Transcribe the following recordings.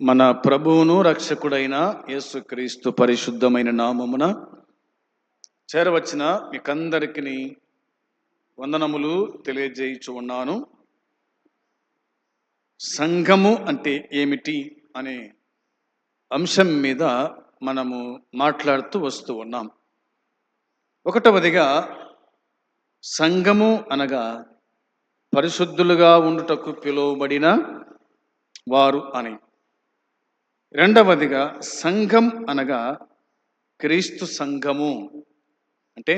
మన ప్రభువును రక్షకుడైన యేసుక్రీస్తు పరిశుద్ధమైన నామమున చేరవచ్చిన మీకందరికి వందనములు తెలియజేయుచు ఉన్నాను. సంఘము అంటే ఏమిటి అనే అంశం మీద మనము మాట్లాడుతూ వస్తూ ఉన్నాం. ఒకటవదిగా సంఘము అనగా పరిశుద్ధులుగా ఉండుటకు పిలువబడిన వారు అని. రెండవదిగా సంఘం అనగా క్రీస్తు సంఘము. అంటే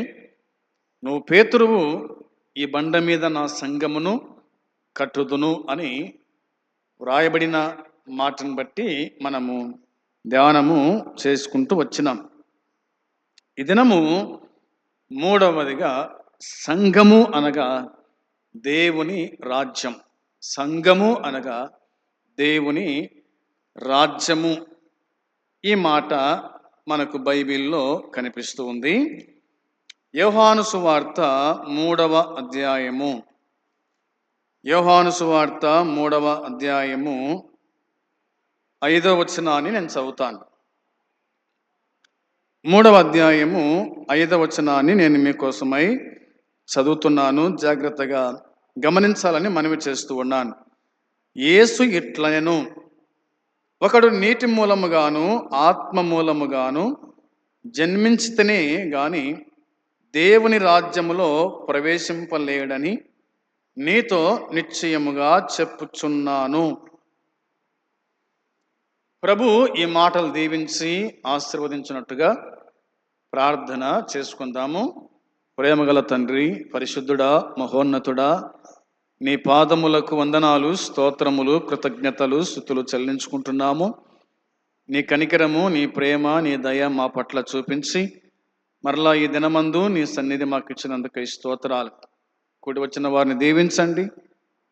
నువ్వు పేతురువు, ఈ బండ మీద నా సంఘమును కట్టుదును అని వ్రాయబడిన మాటను బట్టి మనము ధ్యానము చేసుకుంటూ వచ్చినాం. ఈ దినము మూడవదిగా సంఘము అనగా దేవుని రాజ్యం. సంఘము అనగా దేవుని రాజ్యము. ఈ మాట మనకు బైబిల్లో కనిపిస్తూ ఉంది. యోహాను సువార్త 3వ అధ్యాయము. యోహాను సువార్త 3వ అధ్యాయము 5వ వచనాన్ని నేను చదువుతాను. 3వ అధ్యాయము 5వ వచనాన్ని నేను మీకోసమై చదువుతున్నాను. జాగ్రత్తగా గమనించాలని మనవి చేస్తూ ఉన్నాను. యేసు ఇట్లనెను, ఒకడు నీటి మూలముగాను ఆత్మ మూలముగాను జన్మించితేనే గాని దేవుని రాజ్యములో ప్రవేశింపలేడని నీతో నిశ్చయముగా చెప్పుచున్నాను. ప్రభు ఈ మాటలు దీవించి ఆశీర్వదించినట్టుగా ప్రార్థన చేసుకుందాము. ప్రేమగల తండ్రి, పరిశుద్ధుడా, మహోన్నతుడా, నీ పాదములకు వందనాలు, స్తోత్రములు, కృతజ్ఞతలు, స్తుతులు చెల్లించుకుంటున్నాము. నీ కనికరము, నీ ప్రేమ, నీ దయ మా పట్ల చూపించి మరలా ఈ దినమందు నీ సన్నిధి మాకు ఇచ్చినందుకు ఈ స్తోత్రాలు. కూడి వచ్చిన వారిని దీవించండి,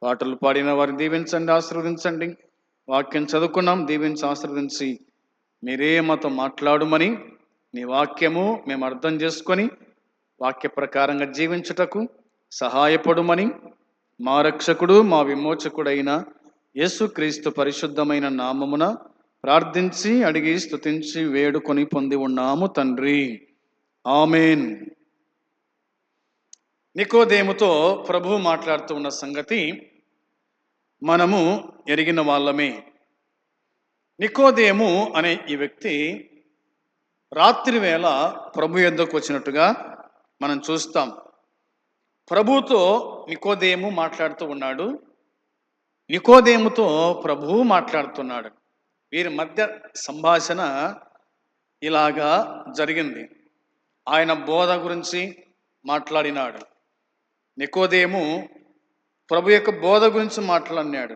పాటలు పాడిన వారిని దీవించండి, ఆశీర్వదించండి. వాక్యం చదువుకున్నాం, దీవించి ఆశీర్వదించి మీరే మాతో మాట్లాడుమని, నీ వాక్యము మేము అర్థం చేసుకొని వాక్య ప్రకారంగా జీవించుటకు సహాయపడుమని మా రక్షకుడు, మా విమోచకుడైన యేసుక్రీస్తు పరిశుద్ధమైన నామమున ప్రార్థించి అడిగి స్తుతించి వేడుకొని పొంది ఉన్నాము తండ్రి. ఆమేన్. నికోదేముతో ప్రభువు మాట్లాడుతూ ఉన్న సంగతి మనము ఎరిగిన వాళ్ళమే. నికోదేము అనే ఈ వ్యక్తి రాత్రి వేళ ప్రభు యొద్దకు వచ్చినట్టుగా మనం చూస్తాం. ప్రభువుతో నికోదేము మాట్లాడుతూ ఉన్నాడు, నికోదేముతో ప్రభువు మాట్లాడుతున్నాడు. వీరి మధ్య సంభాషణ ఇలాగా జరిగింది. ఆయన బోధ గురించి మాట్లాడినాడు. నికోదేము ప్రభు యొక్క బోధ గురించి మాట్లాడినాడు.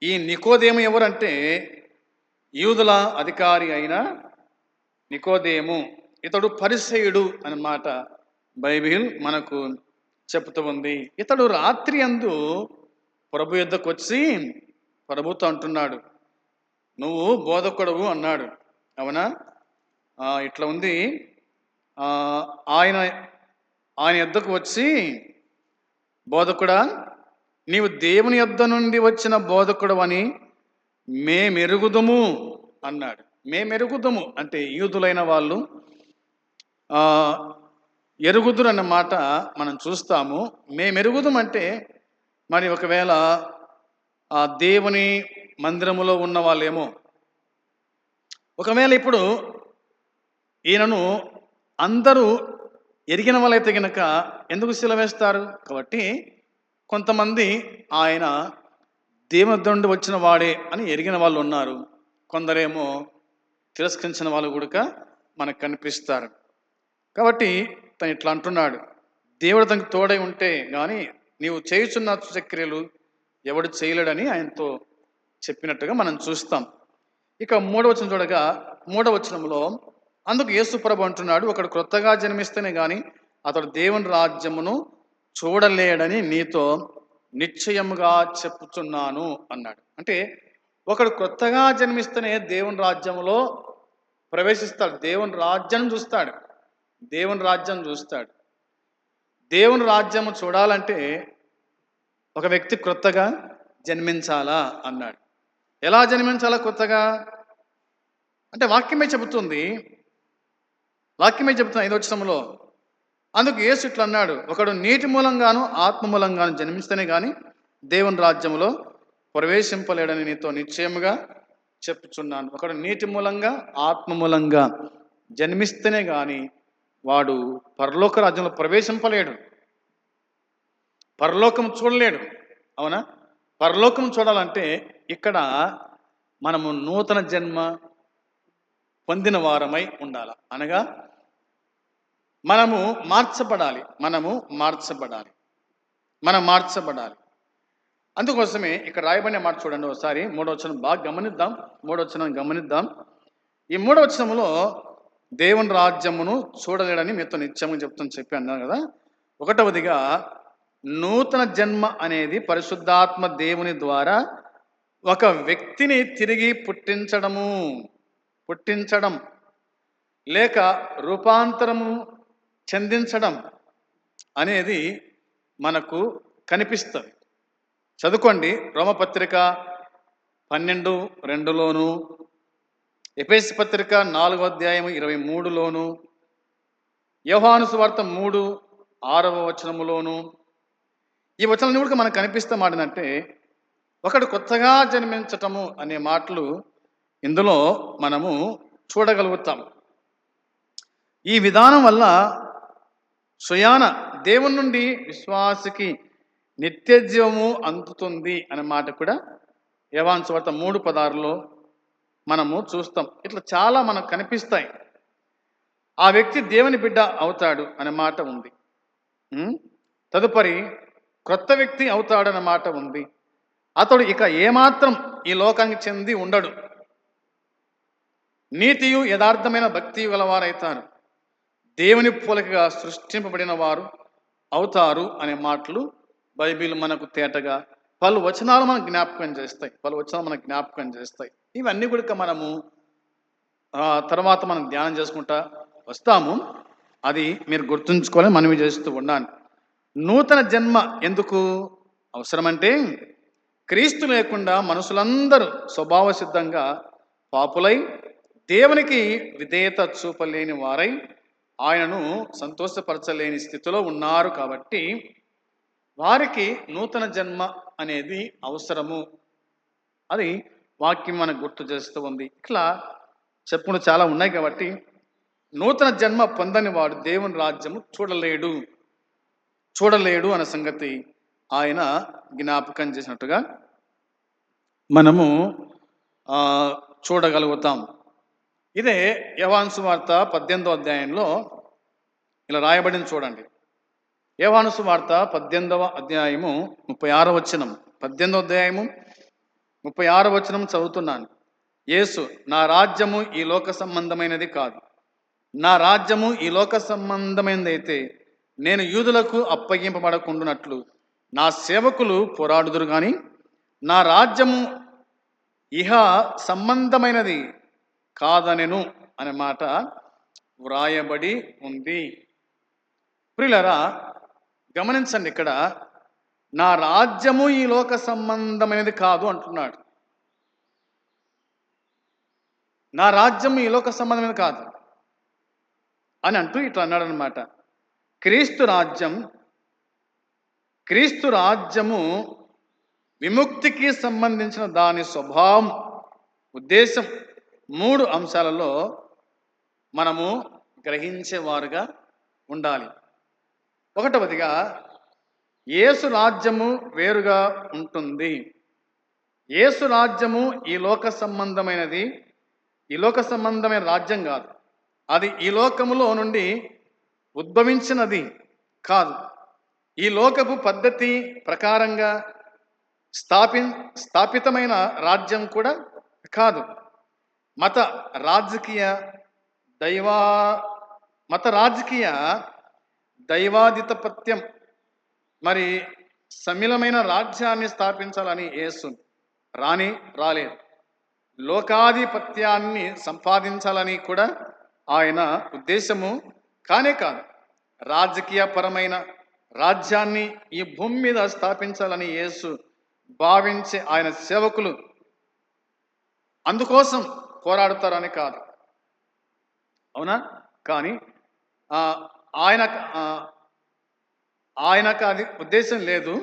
ఈ నికోదేము ఎవరంటే యూదుల అధికారి అయిన నికోదేము. ఇతడు పరిసయ్యుడు అన్నమాట బైబిల్ మనకు చెప్తూ ఉంది. ఇతడు రాత్రి అందు ప్రభు యొద్దకు వచ్చి ప్రభుతో అంటున్నాడు, నువ్వు బోధకుడవు అన్నాడు. అవునా? ఇట్లా ఉంది. ఆయన యొద్దకు వచ్చి, బోధకుడా, నీవు దేవుని యొద్ద నుండి వచ్చిన బోధకుడు అని మేమెరుగుదుము అన్నాడు. మేమెరుగుదుము అంటే యూదులైన వాళ్ళు ఎరుగుదురు అన్న మాట మనం చూస్తాము. మేమెరుగుదుం అంటే మరి ఒకవేళ ఆ దేవుని మందిరములో ఉన్న వాళ్ళేమో, ఒకవేళ ఇప్పుడు ఈయనను అందరూ ఎరిగిన వాళ్ళైతే గనక ఎందుకు సిలువేస్తారు? కాబట్టి కొంతమంది ఆయన దేవుని నుండి వచ్చిన వాడే అని ఎరిగిన వాళ్ళు ఉన్నారు. కొందరేమో తిరస్కరించిన వాళ్ళు కూడా మనకు కనిపిస్తారు. కాబట్టి తను ఇట్లా అంటున్నాడు, దేవుడు తనకు తోడై ఉంటే కానీ నీవు చేయుచున్న సూచక్రియలు ఎవడు చేయలేడని ఆయనతో చెప్పినట్టుగా మనం చూస్తాం. ఇక 3వ వచనం చూడగా, 3వ వచనంలో అందుకు యేసు ప్రభు అంటున్నాడు, ఒకడు క్రొత్తగా జన్మిస్తేనే కానీ అతడు దేవుని రాజ్యమును చూడలేడని నీతో నిశ్చయముగా చెప్పుచున్నాను అన్నాడు. అంటే ఒకడు క్రొత్తగా జన్మిస్తేనే దేవుని రాజ్యములో ప్రవేశిస్తాడు, దేవుని రాజ్యం చూస్తాడు, దేవుని రాజ్యం చూస్తాడు. దేవుని రాజ్యము చూడాలంటే ఒక వ్యక్తి క్రొత్తగా జన్మించాలా అన్నాడు. ఎలా జన్మించాలా కొత్తగా అంటే వాక్యమే చెబుతుంది. వాక్యమే చెబుతుంది 5వ వచనంలో. అందుకు యేసు ఇట్లా అన్నాడు, ఒకడు నీటి మూలంగాను ఆత్మ మూలంగాను జన్మిస్తేనే గాని దేవుని రాజ్యములో ప్రవేశింపలేడని నీతో నిశ్చయముగా చెప్పుచున్నాను. ఒకడు నీటి మూలంగా ఆత్మ మూలంగా జన్మిస్తేనే గాని వాడు పరలోక రాజ్యంలో ప్రవేశింపలేడు, పరలోకం చూడలేడు. అవునా? పరలోకం చూడాలంటే ఇక్కడ మనము నూతన జన్మ పొందిన వారమై ఉండాలి. అనగా మనము మార్చబడాలి. మనం మార్చబడాలి. అందుకోసమే ఇక్కడ రాయబడిన మాట చూడండి ఒకసారి. 3వ వచనం బాగా గమనిద్దాం. 3వ వచనం గమనిద్దాం. ఈ 3వ వచనంలో దేవుని రాజ్యమును చూడలేడని మీతో నిత్యంగా చెప్పి అన్నాను కదా. 1వదిగా నూతన జన్మ అనేది పరిశుద్ధాత్మ దేవుని ద్వారా ఒక వ్యక్తిని తిరిగి పుట్టించడం లేక రూపాంతరము చెందించడం అనేది మనకు కనిపిస్తుంది. చదువుకోండి. రోమపత్రిక 12:2లోను, ఎఫెసీ పత్రిక 4వ అధ్యాయం 23లోను, యోహాను సువార్త 3:6వ వచనములోను ఈ వచనాన్ని కూడా మనకు కనిపిస్తే మాటనంటే ఒకడు కొత్తగా జన్మించటము అనే మాటలు ఇందులో మనము చూడగలుగుతాం. ఈ విధానం వల్ల స్వయాన దేవుని నుండి విశ్వాసికి నిత్య జీవము అందుతుంది అనే మాట కూడా యోహాను సువార్త 3:16లో మనము చూస్తాం. ఇట్లా చాలా మనకు కనిపిస్తాయి. ఆ వ్యక్తి దేవుని బిడ్డ అవుతాడు అనే మాట ఉంది. తదుపరి క్రొత్త వ్యక్తి అవుతాడన్న మాట ఉంది. అతడు ఇక ఏమాత్రం ఈ లోకానికి చెంది ఉండడు. నీతియు యథార్థమైన భక్తి గలవారైతారు, దేవుని పోలికగా సృష్టింపబడిన వారు అవుతారు అనే మాటలు బైబిల్ మనకు తేటగా పలు వచనాలు మనకు జ్ఞాపకం చేస్తాయి. ఇవన్నీ కూడా మనము తర్వాత మనం ధ్యానం చేసుకుంటా వస్తాము. అది మీరు గుర్తుంచుకోవాలని మనవి చేస్తూ ఉన్నాను. నూతన జన్మ ఎందుకు అవసరమంటే క్రీస్తు లేకుండా మనుషులందరూ స్వభావ సిద్ధంగా పాపులై దేవునికి విధేయత చూపలేని వారై ఆయనను సంతోషపరచలేని స్థితిలో ఉన్నారు. కాబట్టి వారికి నూతన జన్మ అనేది అవసరము. అది వాక్యం మనకు గుర్తు చేస్తూ ఉంది. ఇట్లా చెప్పుకుంటూ చాలా ఉన్నాయి. కాబట్టి నూతన జన్మ పొందని వాడు దేవుని రాజ్యము చూడలేడు అనే సంగతి ఆయన జ్ఞాపకం చేసినట్టుగా మనము చూడగలుగుతాం. ఇదే యోహాను సువార్త 18వ అధ్యాయంలో ఇలా రాయబడింది చూడండి. యోహాను సువార్త 18వ అధ్యాయము 36వ వచనం. 18వ అధ్యాయము 36వ వచనం చదువుతున్నాను. యేసు, నా రాజ్యము ఈ లోక సంబంధమైనది కాదు. నా రాజ్యము ఈ లోక సంబంధమైనది అయితే నేను యూదులకు అప్పగింపబడకుండానట్లు నా సేవకులు పోరాడుదురు గాని నా రాజ్యము ఇహ సంబంధమైనది కాదనెను అనే మాట వ్రాయబడి ఉంది. ప్రియులారా గమనించండి, ఇక్కడ నా రాజ్యము ఈ లోక సంబంధమైనది కాదు అంటున్నాడు. నా రాజ్యము ఈ లోక సంబంధమైనది కాదు అని అంటూ ఇట్లా అన్నాడు అనమాట. క్రీస్తు రాజ్యము విముక్తికి సంబంధించిన దాని స్వభావం, ఉద్దేశం 3 అంశాలలో మనము గ్రహించేవారుగా ఉండాలి. 1వదిగా యేసు రాజ్యము వేరుగా ఉంటుంది. యేసు రాజ్యము ఈ లోక సంబంధమైన రాజ్యం కాదు. అది ఈ లోకములో నుండి ఉద్భవించినది కాదు. ఈ లోకపు పద్ధతి ప్రకారంగా స్థాపితమైన రాజ్యం కూడా కాదు. మత రాజకీయ దైవాధిపత్యం మరి సమిలమైన రాజ్యాన్ని స్థాపించాలని యేసు రాలేదు. లోకాధిపత్యాన్ని సంపాదించాలని కూడా ఆయన ఉద్దేశము కానే కాదు. రాజకీయపరమైన రాజ్యాన్ని ఈ భూమి మీద స్థాపించాలని యేసు భావించే ఆయన సేవకులు అందుకోసం పోరాడుతారని కాదు, అవునా? కానీ ఆ, ఆయన ఆ, ఆయనకు అది ఉద్దేశం లేదు.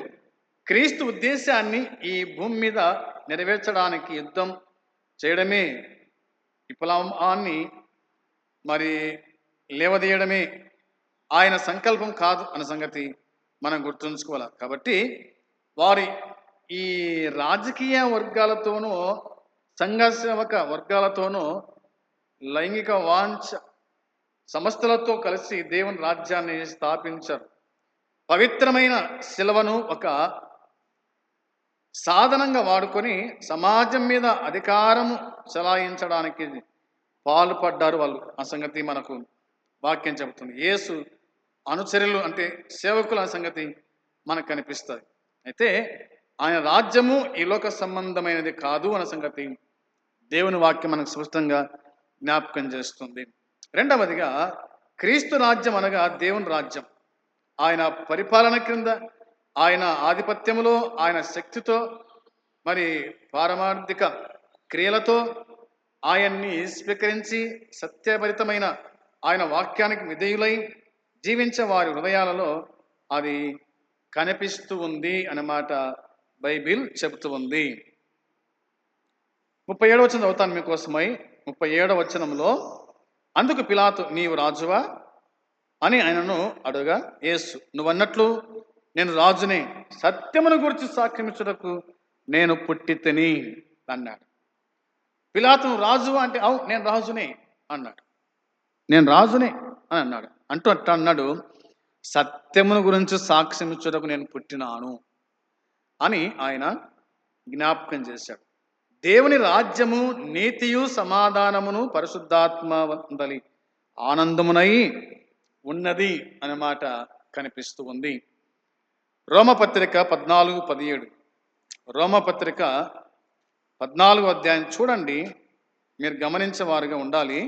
క్రీస్తు ఉద్దేశాన్ని ఈ భూమి మీద నెరవేర్చడానికి యుద్ధం చేయడమే, విప్లవాన్ని మరి లేవదీయడమే ఆయన సంకల్పం కాదు అన్న సంగతి మనం గుర్తుంచుకోవాలి. కాబట్టి వారి ఈ రాజకీయ వర్గాలతోనూ సంఘ సేవక వర్గాలతోనూ లైంగిక వాంఛ సంస్థలతో కలిసి దేవుని రాజ్యాన్ని స్థాపించారు. పవిత్రమైన శిలువను ఒక సాధనంగా వాడుకొని సమాజం మీద అధికారము చలాయించడానికి పాల్పడ్డారు వాళ్ళు. ఆ సంగతి మనకు వాక్యం చెబుతుంది. యేసు అనుచరులు అంటే సేవకుల సంగతి మనకు కనిపిస్తుంది. అయితే ఆయన రాజ్యము ఈ లోక సంబంధమైనది కాదు అన్న సంగతి దేవుని వాక్యం మనకు స్పష్టంగా జ్ఞాపకం చేస్తుంది. రెండవదిగా, క్రీస్తు రాజ్యం అనగా దేవుని రాజ్యం. ఆయన పరిపాలన క్రింద, ఆయన ఆధిపత్యములో, ఆయన శక్తితో, మరి పారమార్థిక క్రియలతో ఆయన్ని స్వీకరించి సత్యభరితమైన ఆయన వాక్యానికి విధేయులై జీవించే వారి హృదయాలలో అది కనిపిస్తూ ఉంది అన్నమాట బైబిల్ చెబుతూ ఉంది. 37వ వచనం చదువుతాను మీకోసమై. 37వ వచనంలో, అందుకు పిలాతు, నీవు రాజువా అని ఆయనను అడుగా, యేసు, నువ్వన్నట్లు నేను రాజునే, సత్యమును గురించి సాక్ష్యమిచ్చుటకు నేను పుట్టితిని అన్నాడు. పిలాతు రాజువా అంటే, అవు నేను రాజునే అన్నాడు. నేను రాజునే అని అన్నాడు. అట్ట అన్నాడు, సత్యమును గురించి సాక్ష్యం ఇచ్చుటకు నేను పుట్టినాను అని ఆయన జ్ఞాపకం చేశాడు. దేవుని రాజ్యము నీతియు సమాధానమును పరిశుద్ధాత్మ వందలి ఆనందమునై ఉన్నది అనే మాట కనిపిస్తూ ఉంది. రోమపత్రిక 14:17, రోమపత్రిక 14వ అధ్యాయం చూడండి, మీరు గమనించేవారుగా ఉండాలి.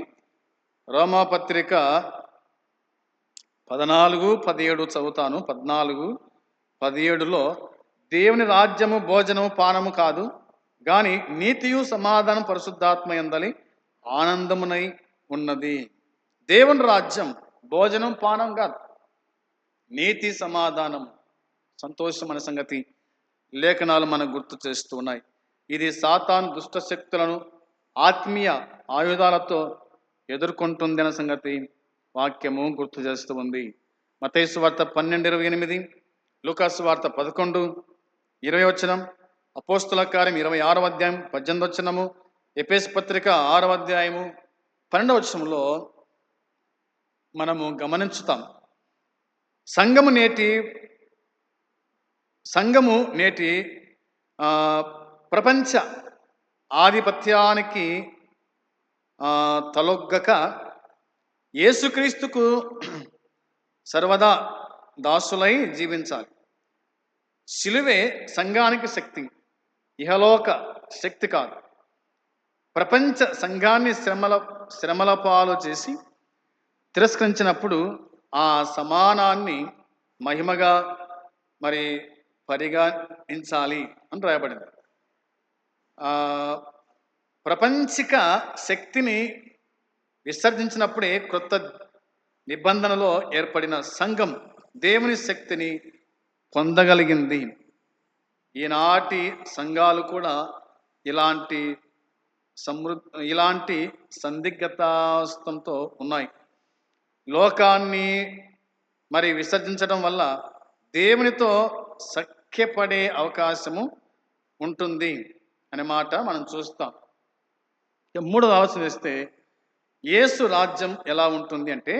రోమపత్రిక 14:17 చదువుతాను. 14:17లో, దేవుని రాజ్యము భోజనము పానము కాదు, గాని నీతియు సమాధానం పరిశుద్ధాత్మ యందలి ఆనందమునై ఉన్నది. దేవుని రాజ్యం భోజనం పానం కాదు, నీతి సమాధానం సంతోషం అనే సంగతి లేఖనాలు మనకు గుర్తు చేస్తూ ఉన్నాయి. ఇది సాతాను దుష్ట శక్తులను ఆత్మీయ ఆయుధాలతో ఎదుర్కొంటుంది అనే సంగతి వాక్యము గుర్తు చేస్తూ ఉంది. మత్తయి సువార్త 12:28, లూకాసు వార్త 11:20 వచనం, అపోస్తుల కార్యం 26వ అధ్యాయం 18 వచనము, ఎఫెసు పత్రిక 6వ అధ్యాయము 12వ వచనంలో మనము గమనించుతాం. సంఘము నేటి ప్రపంచ ఆధిపత్యానికి తలొగ్గక యేసుక్రీస్తుకు సర్వదా దాసులై జీవించాలి. శిలువే సంఘానికి శక్తి, ఇహలోక శక్తి కాదు. ప్రపంచ సంఘాన్ని శ్రమల పాలు చేసి తిరస్కరించినప్పుడు ఆ సమానాన్ని మహిమగా మరి పరిగణించాలి అని రాయబడింది. ప్రపంచిక శక్తిని విసర్జించినప్పుడే క్రొత్త నిబంధనలో ఏర్పడిన సంఘం దేవుని శక్తిని పొందగలిగింది. ఈనాటి సంఘాలు కూడా ఇలాంటి సందిగ్ధతాస్తంతో ఉన్నాయి. లోకాన్ని మరి విసర్జించడం వల్ల దేవునితో సఖ్యపడే అవకాశము ఉంటుంది అనే మాట మనం చూస్తాం. మూడవ ఆలోచన చేస్తే, యేసు రాజ్యం ఎలా ఉంటుంది అంటే,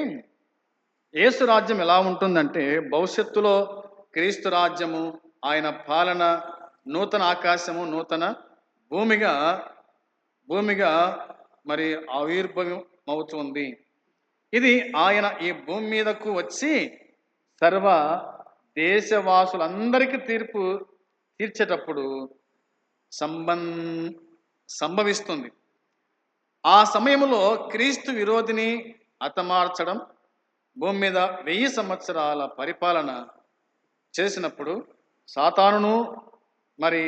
యేసు రాజ్యం ఎలా ఉంటుందంటే, భవిష్యత్తులో క్రీస్తు రాజ్యము, ఆయన పాలన నూతన ఆకాశము నూతన భూమిగా మరి ఆవిర్భవం అవుతుంది. ఇది ఆయన ఈ భూమి మీదకు వచ్చి సర్వ దేశవాసులందరికీ తీర్పు తీర్చేటప్పుడు సంభవిస్తుంది. ఆ సమయంలో క్రీస్తు విరోధిని హతమార్చడం, భూమి మీద 1000 సంవత్సరాల పరిపాలన చేసినప్పుడు సాతానును మరి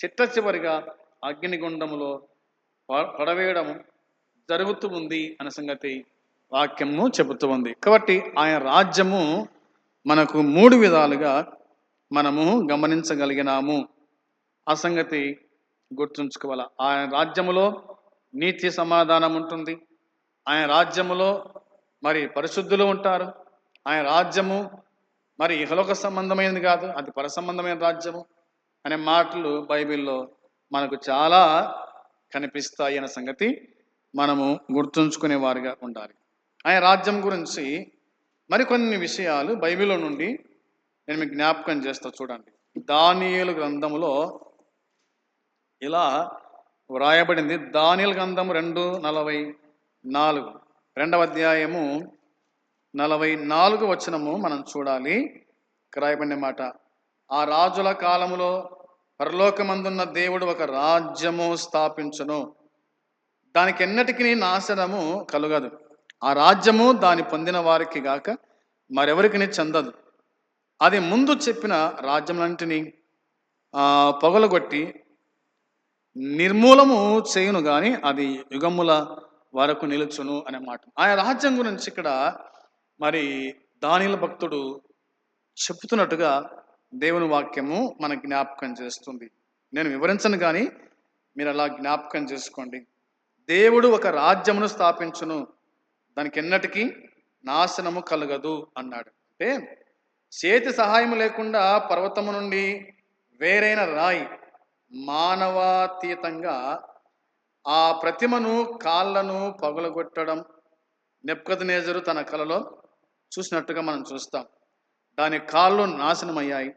చిట్ట చివరిగా అగ్నిగుండములో పడవేయడము జరుగుతూ ఉంది అనే సంగతి వాక్యము చెబుతూ ఉంది. కాబట్టి ఆయన రాజ్యము మనకు 3 విధాలుగా మనము గమనించగలిగినాము. ఆ సంగతి గుర్తుంచుకోవాలి. ఆయన రాజ్యములో నీతి సమాధానం ఉంటుంది. ఆయన రాజ్యములో మరి పరిశుద్ధులు ఉంటారు. ఆయన రాజ్యము మరి ఇహలోక సంబంధమైనది కాదు, అది పర సంబంధమైన రాజ్యము అనే మాటలు బైబిల్లో మనకు చాలా కనిపిస్తాయి అనే సంగతి మనము గుర్తుంచుకునే వారిగా ఉండాలి. ఆయన రాజ్యం గురించి మరికొన్ని విషయాలు బైబిల్లో నుండి నేను మీకు జ్ఞాపకం చేస్తా. చూడండి, దానియేలు గ్రంథములో ఇలా వ్రాయబడింది. దానియేలు గ్రంథం 2:44, 2వ అధ్యాయము 44 వచనము మనం చూడాలి. రాయబడిన మాట, ఆ రాజుల కాలములో పరలోకమందున్న దేవుడు ఒక రాజ్యము స్థాపించును, దానికి ఎన్నటికీ నాశనము కలుగదు. ఆ రాజ్యము దాని పొందిన వారికి గాక మరెవరికి చెందదు. అది ముందు చెప్పిన రాజ్యములంటిని పొగలగొట్టి నిర్మూలము చేయును గాని అది యుగముల వరకు నిలుచును అనే మాట. ఆయన రాజ్యం గురించి ఇక్కడ మరి దానియేలు భక్తుడు చెప్తున్నట్టుగా దేవుని వాక్యము మన జ్ఞాపకం చేస్తుంది. నేను వివరించను కానీ మీరు అలా జ్ఞాపకం చేసుకోండి. దేవుడు ఒక రాజ్యమును స్థాపించును, దానికి ఎన్నటికీ నాశనము కలగదు అన్నాడు. అంటే చేతి సహాయం లేకుండా పర్వతము నుండి వేరైన రాయి మానవాతీతంగా ఆ ప్రతిమను కాళ్ళను పగులగొట్టడం నెబుకద్నెజరు తన కలలో చూసినట్టుగా మనం చూస్తాం. దాని కాళ్ళు నాశనమయ్యాయి.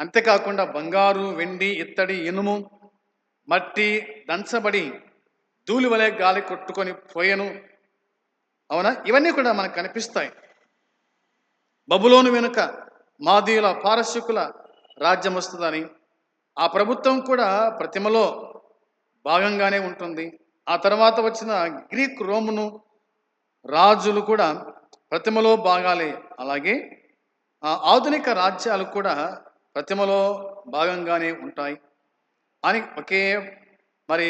అంతేకాకుండా బంగారు, వెండి, ఇత్తడి, ఇనుము, మట్టి దంచబడి ధూళి వలె గాలి కొట్టుకొని పోయెను. అవునా? ఇవన్నీ కూడా మనకు కనిపిస్తాయి. బబులోను వెనుక మాదీయుల, పారసీకుల రాజ్యం వస్తుందని, ఆ ప్రభుత్వం కూడా ప్రతిమలో భాగంగానే ఉంటుంది. ఆ తర్వాత వచ్చిన గ్రీక్, రోమును రాజులు కూడా ప్రతిమలో భాగాలే. అలాగే ఆధునిక రాజ్యాలు కూడా ప్రతిమలో భాగంగానే ఉంటాయి అని ఒకే మరి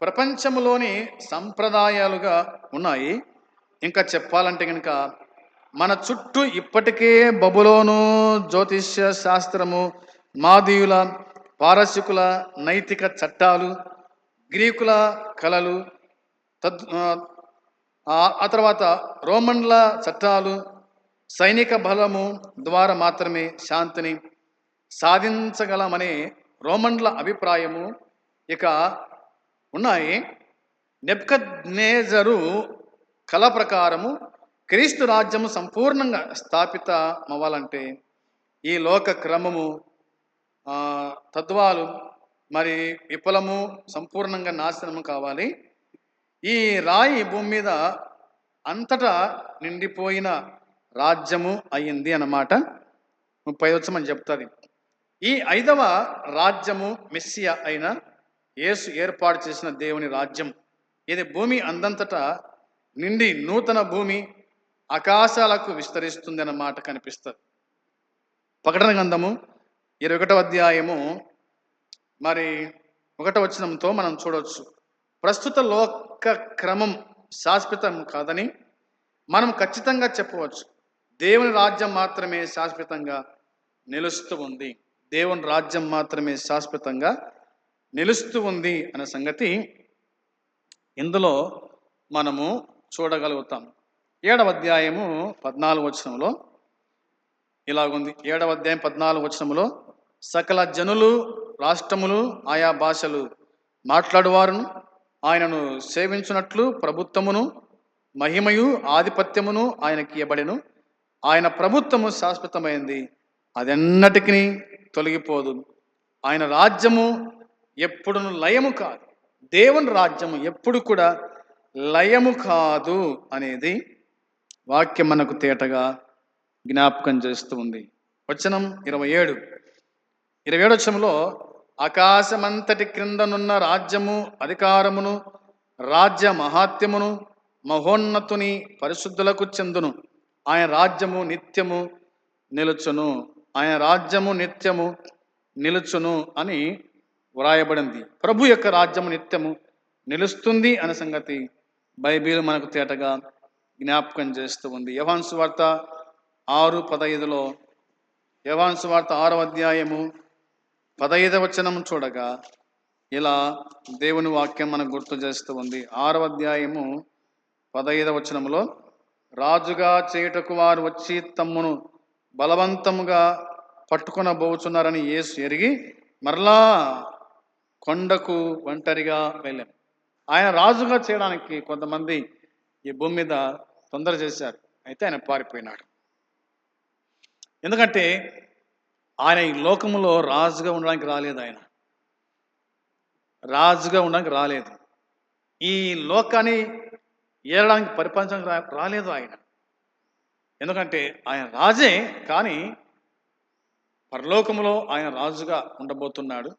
ప్రపంచంలోని సంప్రదాయాలుగా ఉన్నాయి. ఇంకా చెప్పాలంటే కనుక మన చుట్టూ ఇప్పటికే బబులోను జ్యోతిష్య శాస్త్రము, మాదీయుల, పారసీకుల నైతిక చట్టాలు, గ్రీకుల కళలు, ఆ తర్వాత రోమన్ల చట్టాలు, సైనిక బలము ద్వారా మాత్రమే శాంతిని సాధించగలమనే రోమన్ల అభిప్రాయము ఇక ఉన్నాయి. నెబుకద్నెజరు కళ ప్రకారము క్రీస్తు రాజ్యము సంపూర్ణంగా స్థాపితమవ్వాలంటే ఈ లోక క్రమము, తత్వాలు మరి విఫలము, సంపూర్ణంగా నాశనము కావాలి. ఈ రాయి భూమి మీద అంతటా నిండిపోయిన రాజ్యము అయ్యింది అన్నమాట. 30 వచనం చెప్తుంది. ఈ 5వ రాజ్యము మెస్సియా అయిన యేసు ఏర్పాటు చేసిన దేవుని రాజ్యం. ఇది భూమి అందంతటా నిండి నూతన భూమి ఆకాశాలకు విస్తరిస్తుంది అన్నమాట కనిపిస్తుంది. ప్రకటన గ్రంథము 21వ అధ్యాయము మరి 1వ వచనంతో మనం చూడవచ్చు. ప్రస్తుత లోక క్రమం శాశ్వతం కాదని మనం ఖచ్చితంగా చెప్పవచ్చు. దేవుని రాజ్యం మాత్రమే శాశ్వతంగా నిలుస్తూ ఉంది. దేవుని రాజ్యం మాత్రమే శాశ్వతంగా నిలుస్తూ ఉంది అనే సంగతి ఇందులో మనము చూడగలుగుతాం. 7వ అధ్యాయము 14వ వచనంలో ఇలాగుంది. 7వ అధ్యాయం 14వ వచనంలో సకల జనులు, రాష్ట్రములు, ఆయా భాషలు మాట్లాడువారును ఆయనను సేవించున్నట్లు ప్రభుత్వమును, మహిమయు, ఆధిపత్యమును ఆయనకి ఇవ్వబడెను. ఆయన ప్రభుత్వము శాశ్వతమైంది, అదెన్నటికీ తొలగిపోదు. ఆయన రాజ్యము ఎప్పుడు లయము కాదు. దేవుని రాజ్యము ఎప్పుడు కూడా లయము కాదు అనేది వాక్యం మనకు తేటగా జ్ఞాపకం చేస్తూ ఉంది. వచనం 27 వచనంలో ఆకాశమంతటి క్రిందనున్న రాజ్యము, అధికారమును, రాజ్య మహాత్యమును మహోన్నతుని పరిశుద్ధులకు చెందును. ఆయన రాజ్యము నిత్యము నిలుచును. ఆయన రాజ్యము నిత్యము నిలుచును అని వ్రాయబడింది. ప్రభు యొక్క రాజ్యము నిత్యము నిలుస్తుంది అనే సంగతి బైబిల్ మనకు తేటగా జ్ఞాపకం చేస్తూ ఉంది. యోహాను సువార్త 6:15లో, యోహాను సువార్త 6వ అధ్యాయము 15వ వచనం చూడగా ఇలా దేవుని వాక్యం మనకు గుర్తు చేస్తూ ఉంది. 6వ అధ్యాయము 15వ వచనంలో, రాజుగా చేయుటకు వారు వచ్చి తమ్మును బలవంతముగా పట్టుకొనబోచున్నారని యేసు ఎరిగి మరలా కొండకు ఒంటరిగా వెళ్ళాను. ఆయన రాజుగా చేయడానికి కొంతమంది ఈ భూమి మీద తొందర చేశారు. అయితే ఆయన పారిపోయినాడు. ఎందుకంటే ఆయన ఈ లోకములో రాజుగా ఉండడానికి రాలేదు. ఆయన రాజుగా ఉండడానికి రాలేదు. ఈ లోకాన్ని ఏలడానికి పరిపాలించడానికి రాలేదు ఆయన. ఎందుకంటే ఆయన రాజే, కానీ పరలోకములో ఆయన రాజుగా ఉండబోతున్నాడు.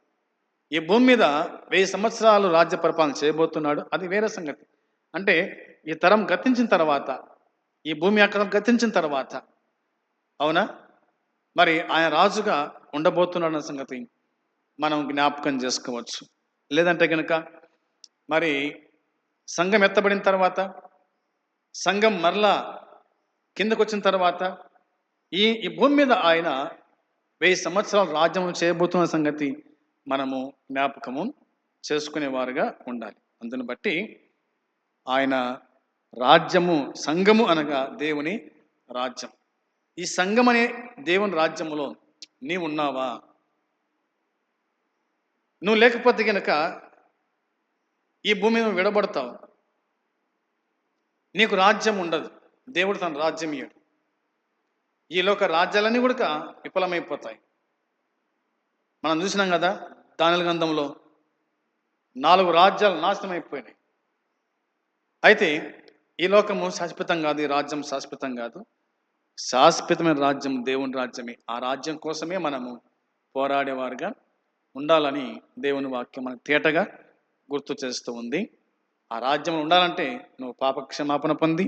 ఈ భూమి మీద 1000 సంవత్సరాలు రాజ్య పరిపాలన చేయబోతున్నాడు. అది వేరే సంగతి. అంటే ఈ తరం గతించిన తర్వాత, ఈ భూమి ఆకారం గతించిన తర్వాత, అవునా, మరి ఆయన రాజుగా ఉండబోతున్నాడన్న సంగతి మనం జ్ఞాపకం చేసుకోవచ్చు. లేదంటే కనుక మరి సంఘం ఎత్తబడిన తర్వాత, సంఘం మరలా కిందకు వచ్చిన తర్వాత ఈ భూమి మీద ఆయన 1000 సంవత్సరాలు రాజ్యం చేయబోతున్న సంగతి మనము జ్ఞాపకము చేసుకునేవారుగా ఉండాలి. అందుని బట్టి ఆయన రాజ్యము, సంఘము అనగా దేవుని రాజ్యం. ఈ సంఘం అనే దేవుని రాజ్యములో నీవు ఉన్నావా? నువ్వు లేకపోతే కనుక ఈ భూమి మీద విడబడతావు. నీకు రాజ్యం ఉండదు. దేవుడు తన రాజ్యం ఇయ్యడు. ఈ లోక రాజ్యాలన్నీ కూడా విఫలమైపోతాయి. మనం చూసినాం కదా, దానియేలు గ్రంథంలో 4 రాజ్యాలు నాశనం అయిపోయినాయి. అయితే ఈ లోకము శాశ్వతం కాదు, ఈ రాజ్యం శాశ్వతం కాదు. శాశ్వతమైన రాజ్యం దేవుని రాజ్యమే. ఆ రాజ్యం కోసమే మనము పోరాడేవారుగా ఉండాలని దేవుని వాక్యం మనకు తేటగా గుర్తు చేస్తూ ఉంది. ఆ రాజ్యం ఉండాలంటే నువ్వు పాపక్షమాపణ పొంది,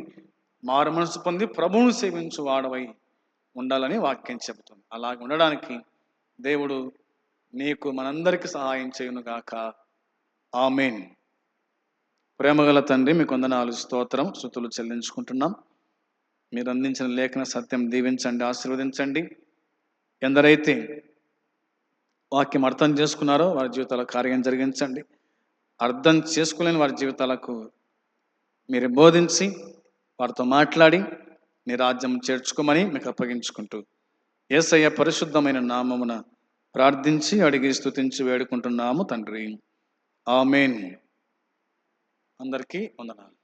మారు మనసు పొంది, ప్రభువును సేవించు వాడవై ఉండాలని వాక్యం చెబుతుంది. అలాగ ఉండడానికి దేవుడు నీకు, మనందరికీ సహాయం చేయునుగాక. ఆమేన్. ప్రేమగల తండ్రి, మీకు వందనాలు, స్తోత్రం, స్తుతులు చెల్లించుకుంటున్నాం. మీరు అందించిన లేఖన సత్యం దీవించండి, ఆశీర్వదించండి. ఎందరైతే వాక్యం అర్థం చేసుకున్నారో వారి జీవితాల కార్యం జరిగించండి. అర్థం చేసుకోలేని వారి జీవితాలకు మీరు బోధించి వారితో మాట్లాడి నీ రాజ్యం చేర్చుకోమని మీకు అప్పగించుకుంటూ యేసయ్య పరిశుద్ధమైన నామమున ప్రార్థించి అడిగి స్తుతించి వేడుకుంటున్నాము తండ్రి. ఆమేన్. అందరికీ వందనాలు.